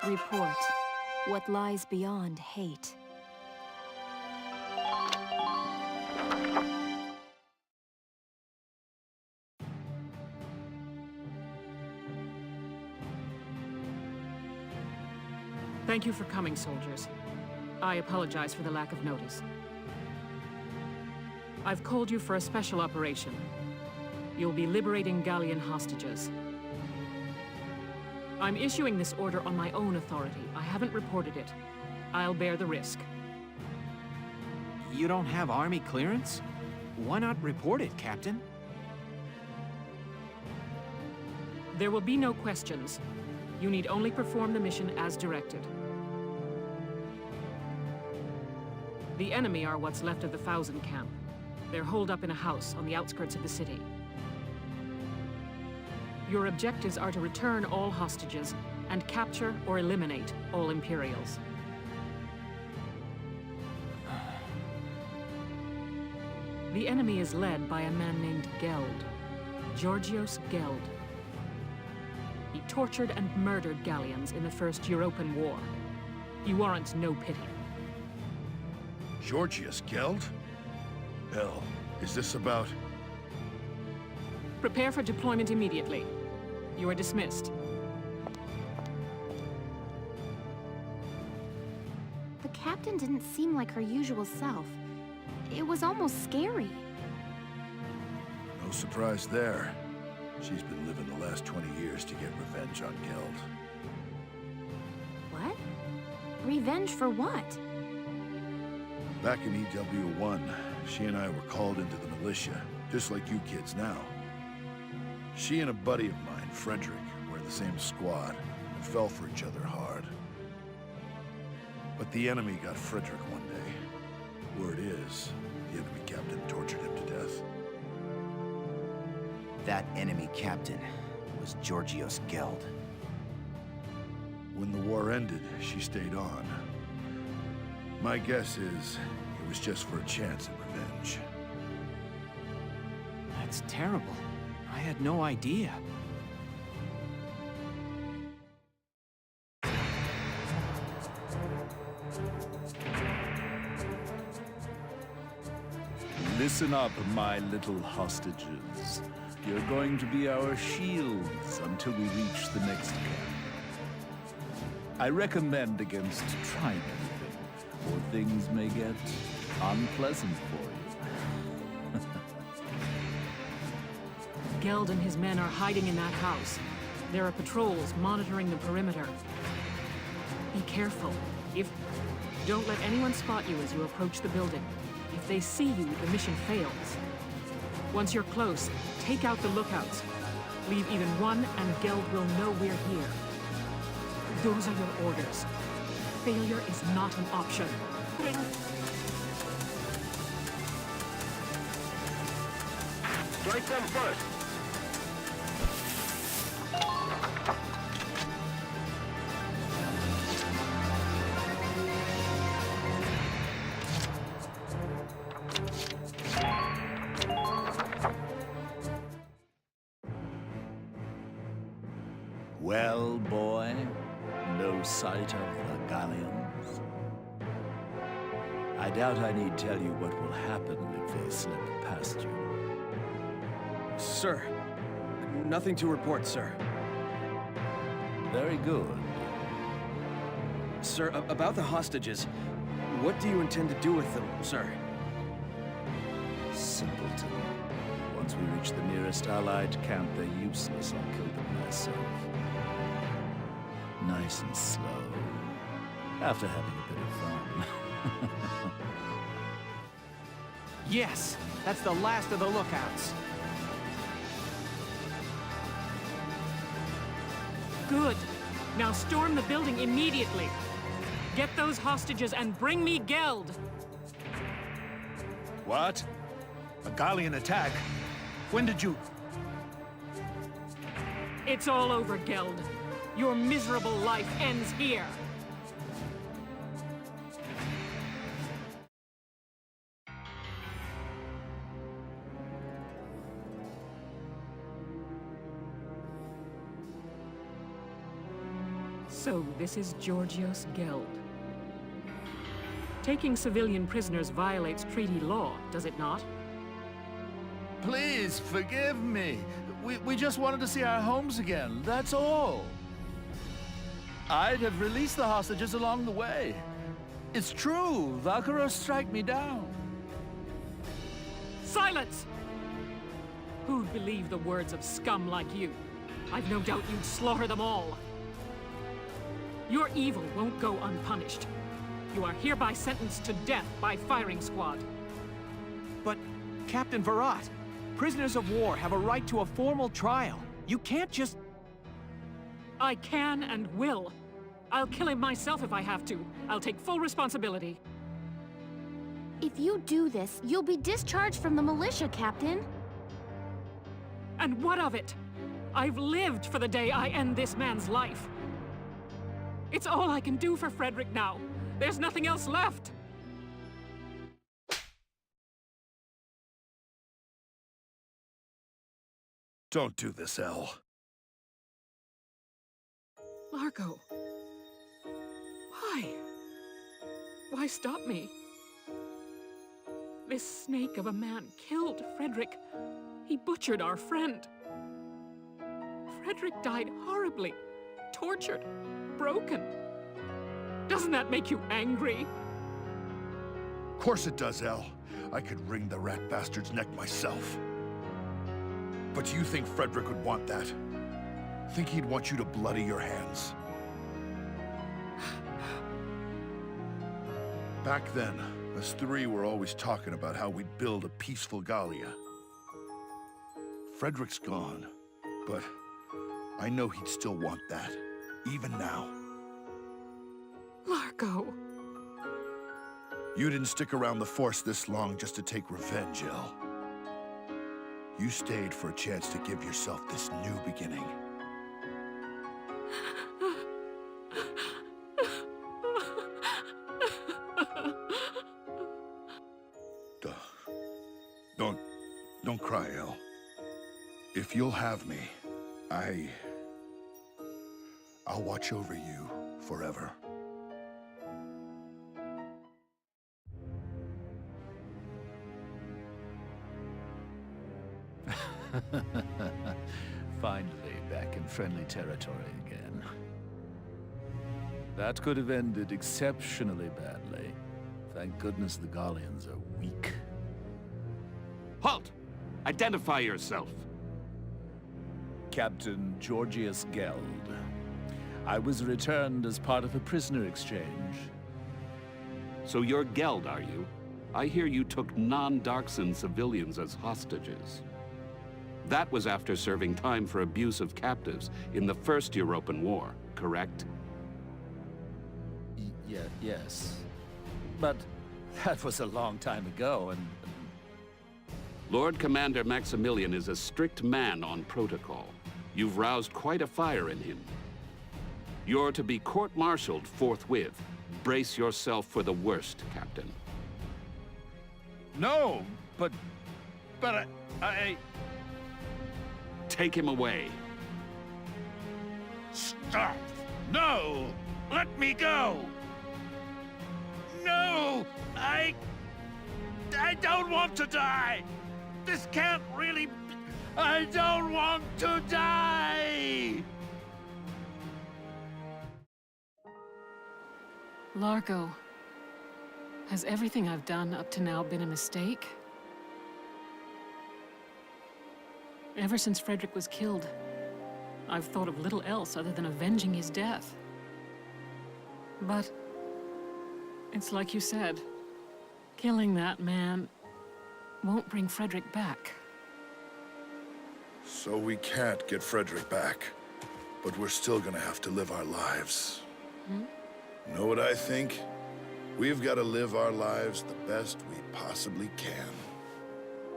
Report what lies beyond hate. Thank you for coming, soldiers. I apologize for the lack of notice. I've called you for a special operation. You'll be liberating Gallian hostages. I'm issuing this order on my own authority. I haven't reported it. I'll bear the risk. You don't have army clearance? Why not report it, Captain? There will be no questions. You need only perform the mission as directed. The enemy are what's left of the Thousand Camp. They're holed up in a house on the outskirts of the city. Your objectives are to return all hostages and capture or eliminate all Imperials. The enemy is led by a man named Geld, Georgios Geld. He tortured and murdered Gallians in the First European War. He warrants no pity. Georgios Geld? Hell, is this about... Prepare for deployment immediately. You are dismissed. The captain didn't seem like her usual self. It was almost scary. No surprise there. She's been living the last 20 years to get revenge on Geld. What? Revenge for what? Back in EW1, she and I were called into the militia, just like you kids now. She and a buddy of mine, Frederick, were in the same squad and fell for each other hard. But the enemy got Frederick one day. Word is, the enemy captain tortured him to death. That enemy captain was Georgios Geld. When the war ended, she stayed on. My guess is it was just for a chance at revenge. That's terrible. I had no idea. Listen up, my little hostages. You're going to be our shields until we reach the next camp. I recommend against trying anything, or things may get unpleasant for you. Geld and his men are hiding in that house. There are patrols monitoring the perimeter. Be careful. Don't let anyone spot you as you approach the building. If they see you, the mission fails. Once you're close, take out the lookouts. Leave even one, and Geld will know we're here. Those are your orders. Failure is not an option. Strike them first. Well, boy, no sight of the Gallians? I doubt I need tell you what will happen if they slip past you. Sir, nothing to report, sir. Very good. Sir, about the hostages, what do you intend to do with them, sir? Simpleton. Once we reach the nearest Allied camp, they're useless. I'll kill them myself. Nice and slow. After having a bit of fun. Yes, that's the last of the lookouts. Good. Now storm the building immediately. Get those hostages and bring me Geld. What? A Gallian attack? When did you... It's all over, Geld. Your miserable life ends here. So this is Georgios Geld. Taking civilian prisoners violates treaty law, does it not? Please, forgive me. We just wanted to see our homes again, that's all. I'd have released the hostages along the way. It's true, Valkyria strike me down. Silence! Who'd believe the words of scum like you? I've no doubt you'd slaughter them all. Your evil won't go unpunished. You are hereby sentenced to death by firing squad. But, Captain Virat, prisoners of war have a right to a formal trial. You can't just... I can and will. I'll kill him myself if I have to. I'll take full responsibility. If you do this, you'll be discharged from the militia, Captain. And what of it? I've lived for the day I end this man's life. It's all I can do for Frederick now. There's nothing else left. Don't do this, Elle. Largo. Why? Why stop me? This snake of a man killed Frederick. He butchered our friend. Frederick died horribly, tortured, broken. Doesn't that make you angry? Of course it does, Elle. I could wring the rat bastard's neck myself. But you think Frederick would want that? Think he'd want you to bloody your hands? Back then, us three were always talking about how we'd build a peaceful Gallia. Frederick's gone, but I know he'd still want that, even now. Largo. You didn't stick around the Force this long just to take revenge, Elle. You stayed for a chance to give yourself this new beginning. Don't cry, Elle. If you'll have me, I'll watch over you forever. Finally, back in friendly territory again. That could have ended exceptionally badly. Thank goodness the Gallians are weak. Halt! Identify yourself. Captain Georgios Geld. I was returned as part of a prisoner exchange. So you're Geld, are you? I hear you took non-Darkson civilians as hostages. That was after serving time for abuse of captives in the First European War, correct? Yes. But that was a long time ago, and... Lord Commander Maximilian is a strict man on protocol. You've roused quite a fire in him. You're to be court-martialed forthwith. Brace yourself for the worst, Captain. No, but I... Take him away. Stop! No! Let me go! No! I don't want to die! This can't really... I don't want to die! Largo, has everything I've done up to now been a mistake? Ever since Frederick was killed, I've thought of little else other than avenging his death. But it's like you said, killing that man won't bring Frederick back. So we can't get Frederick back, but we're still gonna have to live our lives. Know what I think? We've got to live our lives the best we possibly can.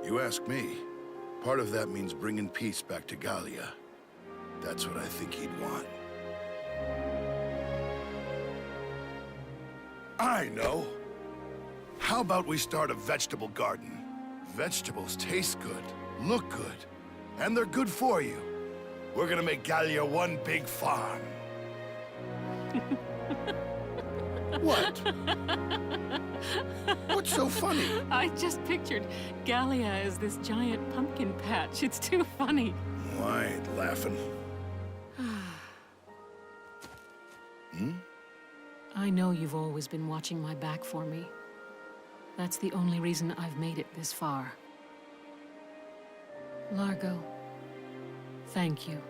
You ask me, part of that means bringing peace back to Gallia. That's what I think he'd want. I know! How about we start a vegetable garden? Vegetables taste good, look good, and they're good for you. We're gonna make Gallia one big farm. What? What's so funny? I just pictured Gallia as this giant pumpkin patch. It's too funny. I ain't laughing. I know you've always been watching my back for me. That's the only reason I've made it this far. Largo, thank you.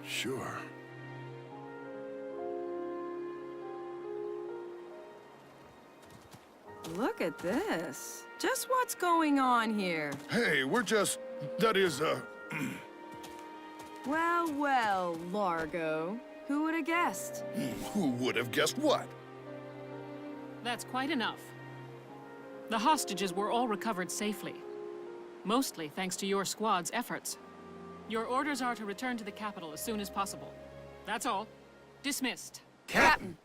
Sure. Look at this. Just what's going on here? Hey, we're just... That is, Well, well, Largo. Who would have guessed? Who would have guessed what? That's quite enough. The hostages were all recovered safely. Mostly thanks to your squad's efforts. Your orders are to return to the capital as soon as possible. That's all. Dismissed. Captain!